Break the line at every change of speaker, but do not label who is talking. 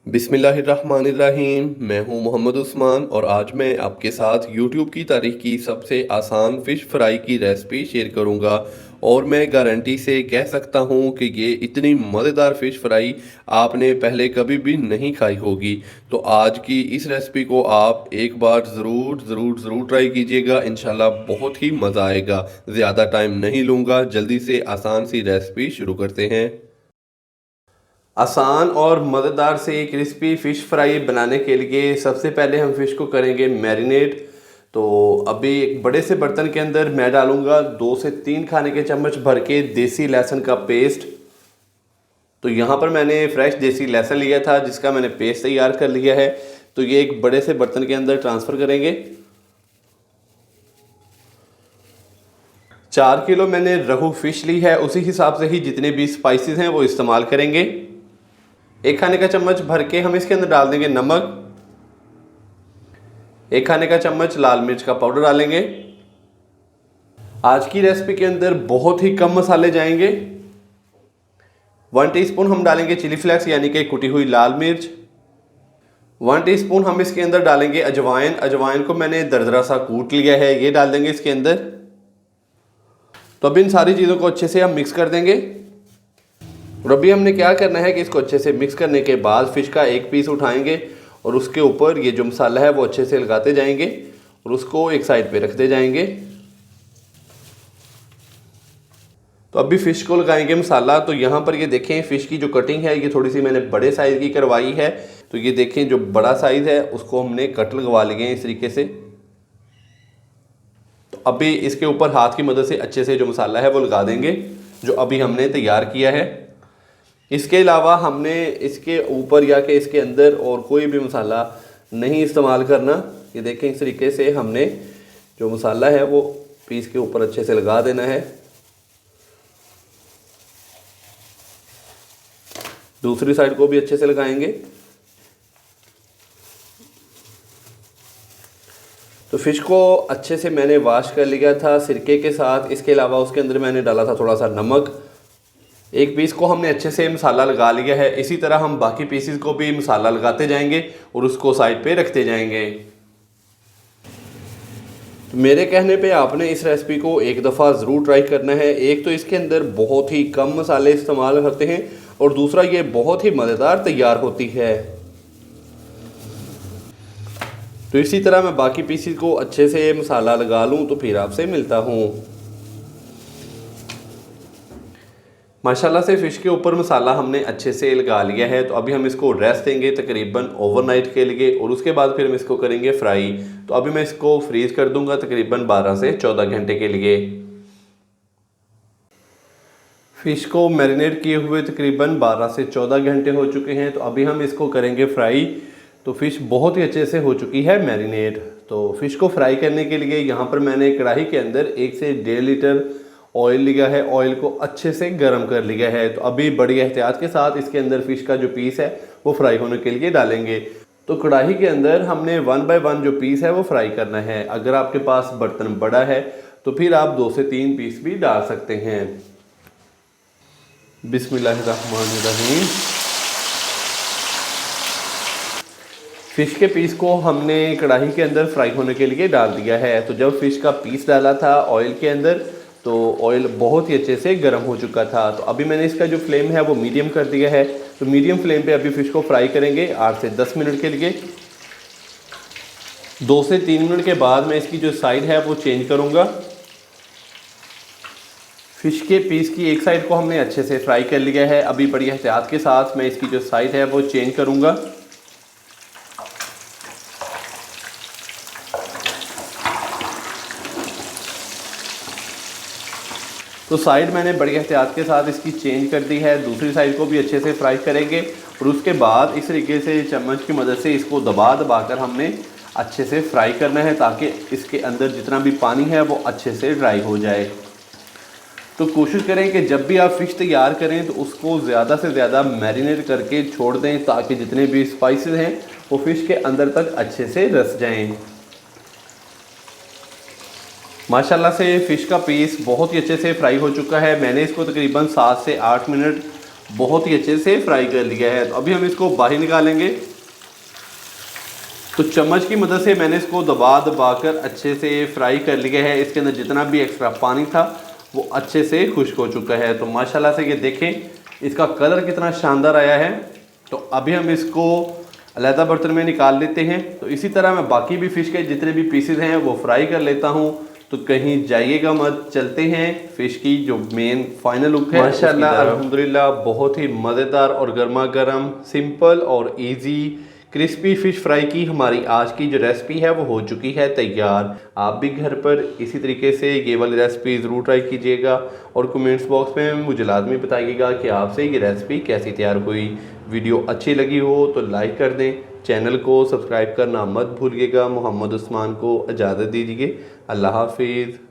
बिस्मिल्लाहिर्रहमानिर्रहीम। मैं हूं मोहम्मद उस्मान और आज मैं आपके साथ यूट्यूब की तारीख की सबसे आसान फ़िश फ्राई की रेसिपी शेयर करूंगा और मैं गारंटी से कह सकता हूं कि ये इतनी मज़ेदार फ़िश फ्राई आपने पहले कभी भी नहीं खाई होगी। तो आज की इस रेसिपी को आप एक बार ज़रूर ट्राई कीजिएगा। इंशाल्लाह बहुत ही मज़ा आएगा। ज़्यादा टाइम नहीं लूँगा, जल्दी से आसान सी रेसिपी शुरू करते हैं। आसान और मज़ेदार से क्रिस्पी फ़िश फ्राई बनाने के लिए सबसे पहले हम फ़िश को करेंगे मैरिनेट। तो अभी एक बड़े से बर्तन के अंदर मैं डालूंगा 2 से 3 खाने के चम्मच भर के देसी लहसुन का पेस्ट। तो यहाँ पर मैंने फ्रेश देसी लहसुन लिया था जिसका मैंने पेस्ट तैयार कर लिया है। तो ये एक बड़े से बर्तन के अंदर ट्रांसफ़र करेंगे। 4 किलो मैंने रहू फ़िश ली है, उसी हिसाब से ही जितने भी स्पाइसेस हैं वो इस्तेमाल करेंगे। 1 खाने का चम्मच भर के हम इसके अंदर डाल देंगे नमक। 1 खाने का चम्मच लाल मिर्च का पाउडर डालेंगे। आज की रेसिपी के अंदर बहुत ही कम मसाले जाएंगे। 1 टीस्पून हम डालेंगे चिली फ्लेक्स यानी कि कुटी हुई लाल मिर्च। 1 टीस्पून हम इसके अंदर डालेंगे अजवाइन। अजवाइन को मैंने दरदरा सा कूट लिया है, ये डाल देंगे इसके अंदर। तो अब इन सारी चीज़ों को अच्छे से हम मिक्स कर देंगे। और अभी हमने क्या करना है कि इसको अच्छे से मिक्स करने के बाद फ़िश का एक पीस उठाएंगे और उसके ऊपर ये जो मसाला है वो अच्छे से लगाते जाएंगे और उसको एक साइड पे रखते जाएंगे। तो अभी फ़िश को लगाएंगे मसाला। तो यहाँ पर ये देखें फ़िश की जो कटिंग है ये थोड़ी सी मैंने बड़े साइज़ की करवाई है। तो ये देखें जो बड़ा साइज़ है उसको हमने कट लगवा लिए हैं इस तरीके से। तो अभी इसके ऊपर हाथ की मदद से अच्छे से जो मसाला है वो लगा देंगे जो अभी हमने तैयार किया है। इसके अलावा हमने इसके ऊपर या कि इसके अंदर और कोई भी मसाला नहीं इस्तेमाल करना। ये देखें इस तरीके से हमने जो मसाला है वो पीस के ऊपर अच्छे से लगा देना है। दूसरी साइड को भी अच्छे से लगाएंगे। तो फ़िश को अच्छे से मैंने वॉश कर लिया था सिरके के साथ। इसके अलावा उसके अंदर मैंने डाला था थोड़ा सा नमक। एक पीस को हमने अच्छे से मसाला लगा लिया है। इसी तरह हम बाकी पीसेस को भी मसाला लगाते जाएंगे और उसको साइड पे रखते जाएंगे। तो मेरे कहने पे आपने इस रेसिपी को एक दफ़ा ज़रूर ट्राई करना है। एक तो इसके अंदर बहुत ही कम मसाले इस्तेमाल करते हैं और दूसरा ये बहुत ही मज़ेदार तैयार होती है। तो इसी तरह मैं बाकी पीसेस को अच्छे से मसाला लगा लूँ तो फिर आपसे मिलता हूँ। माशाल्लाह से फ़िश के ऊपर मसाला हमने अच्छे से लगा लिया है। तो अभी हम इसको रेस्ट देंगे तकरीबन ओवरनाइट के लिए और उसके बाद फिर हम इसको करेंगे फ्राई। तो अभी मैं इसको फ्रीज़ कर दूंगा तकरीबन 12 से 14 घंटे के लिए। फ़िश को मैरिनेट किए हुए तकरीबन 12 से 14 घंटे हो चुके हैं। तो अभी हम इसको करेंगे फ्राई। तो फ़िश बहुत ही अच्छे से हो चुकी है मैरिनेट। तो फ़िश को फ्राई करने के लिए यहाँ पर मैंने कढ़ाई के अंदर 1 से 1.5 लीटर ऑयल लिया है। ऑयल को अच्छे से गर्म कर लिया है। तो अभी बड़ी एहतियात के साथ इसके अंदर फ़िश का जो पीस है वो फ्राई होने के लिए डालेंगे। तो कढ़ाई के अंदर हमने 1 बाय 1 जो पीस है वो फ्राई करना है। अगर आपके पास बर्तन बड़ा है तो फिर आप 2 से 3 पीस भी डाल सकते हैं। बिस्मिल्लाहिर्रहमानिर्रहीम। फ़िश के पीस को हमने कढ़ाई के अंदर फ्राई होने के लिए डाल दिया है। तो जब फ़िश का पीस डाला था ऑयल के अंदर तो ऑयल बहुत ही अच्छे से गर्म हो चुका था। तो अभी मैंने इसका जो फ्लेम है वो मीडियम कर दिया है। तो मीडियम फ्लेम पे अभी फ़िश को फ्राई करेंगे 8 से 10 मिनट के लिए। 2 से 3 मिनट के बाद मैं इसकी जो साइड है वो चेंज करूँगा। फ़िश के पीस की एक साइड को हमने अच्छे से फ्राई कर लिया है। अभी बड़ी एहतियात के साथ मैं इसकी जो साइड है वो चेंज करूँगा। तो साइड मैंने बड़ी एहतियात के साथ इसकी चेंज कर दी है। दूसरी साइड को भी अच्छे से फ्राई करेंगे और उसके बाद इस तरीके से चम्मच की मदद से इसको दबा कर हमने अच्छे से फ्राई करना है ताकि इसके अंदर जितना भी पानी है वो अच्छे से ड्राई हो जाए। तो कोशिश करें कि जब भी आप फ़िश तैयार करें तो उसको ज़्यादा से ज़्यादा मैरिनेट करके छोड़ दें ताकि जितने भी स्पाइसेस हैं वो फ़िश के अंदर तक अच्छे से रस जाएं। माशाल्लाह से फ़िश का पीस बहुत ही अच्छे से फ्राई हो चुका है। मैंने इसको तकरीबन 7 से 8 मिनट बहुत ही अच्छे से फ्राई कर लिया है। तो अभी हम इसको बाहर निकालेंगे। तो चम्मच की मदद से मैंने इसको दबा दबा कर अच्छे से फ्राई कर लिया है। इसके अंदर जितना भी एक्स्ट्रा पानी था वो अच्छे से खुश्क हो चुका है। तो माशाल्लाह से ये देखें इसका कलर कितना शानदार आया है। तो अभी हम इसको अलहदा बर्तन में निकाल लेते हैं। तो इसी तरह मैं बाकी भी फ़िश के जितने भी पीसेस हैं वो फ्राई कर लेता हूँ। तो कहीं जाइएगा मत, चलते हैं फ़िश की जो मेन फाइनल लुक है माशाल्लाह अल्हम्दुलिल्लाह बहुत ही मज़ेदार और गर्मा गर्म सिंपल और इजी क्रिस्पी फ़िश फ्राई की हमारी आज की जो रेसिपी है वो हो चुकी है तैयार। आप भी घर पर इसी तरीके से ये वाली रेसिपी ज़रूर ट्राई कीजिएगा और कमेंट्स बॉक्स में मुझे लाजमी बताइएगा कि आपसे ये रेसिपी कैसी तैयार हुई। वीडियो अच्छी लगी हो तो लाइक कर दें, चैनल को सब्सक्राइब करना मत भूलिएगा। मोहम्मद उस्मान को इजाज़त दीजिए। अल्लाह हाफिज़।